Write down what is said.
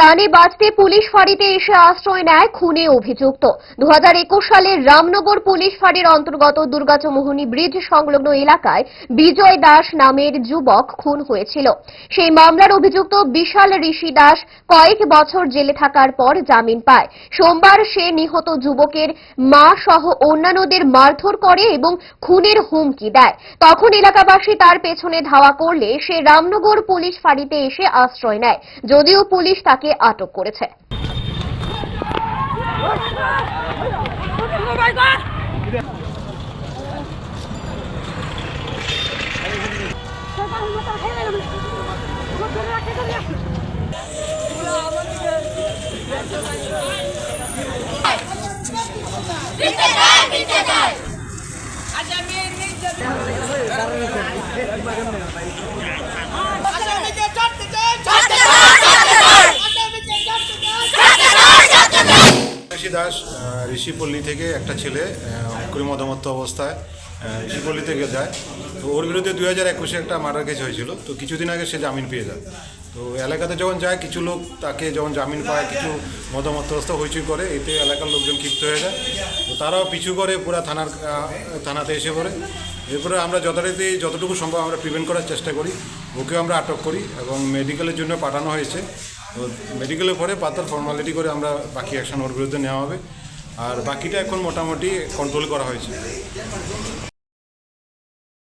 প্রাণে বাঁচতে পুলিশ ফাঁড়িতে এসে আশ্রয় নেয় খুনে অভিযুক্ত। 2021 সালে রামনগর পুলিশ ফাঁড়ির অন্তর্গত দুর্গাচমোহনী ব্রিজ সংলগ্ন এলাকায় বিজয় দাস নামের যুবক খুন হয়েছিল। সেই মামলার অভিযুক্ত বিশাল ঋষি দাস কয়েক বছর জেলে থাকার পর জামিন পায়। সোমবার সে নিহত যুবকের মা সহ অন্যান্যদের মারধর করে এবং খুনের হুমকি দেয়। তখন এলাকাবাসী তার পেছনে ধাওয়া করলে সে রামনগর পুলিশ ফাঁড়িতে এসে আশ্রয় নেয়, যদিও পুলিশ তাকে আটক করেছে। ঋষি দাস ঋষিপল্লী থেকে একটা ছেলে মদমত্ত অবস্থায় ঋষিপল্লী থেকে যায়। তো ওর বিরুদ্ধে 2021-এ একটা মার্ডার কেস হয়েছিল। তো কিছুদিন আগে সে জামিন পেয়ে যায়। তো এলাকাতে যখন যায়, কিছু লোক তাকে যখন জামিন পায়, কিছু মদমত্ত অবস্থা হইচই করে, এতে এলাকার লোকজন ক্ষিপ্ত হয়ে যায়। তো তারাও পিছু করে পুরা থানাতে এসে পড়ে। এরপরে আমরা যতটুকু সম্ভব আমরা প্রিভেন্ট করার চেষ্টা করি, ওকেও আমরা আটক করি এবং মেডিকেলের জন্য পাঠানো হয়েছে। তো মেডিকেলের পরে পাতার ফর্মালিটি করে আমরা বাকি অ্যাকশন ওর বিরুদ্ধে নেওয়া হবে। আর বাকিটা এখন মোটামুটি কন্ট্রোল করা হয়েছে।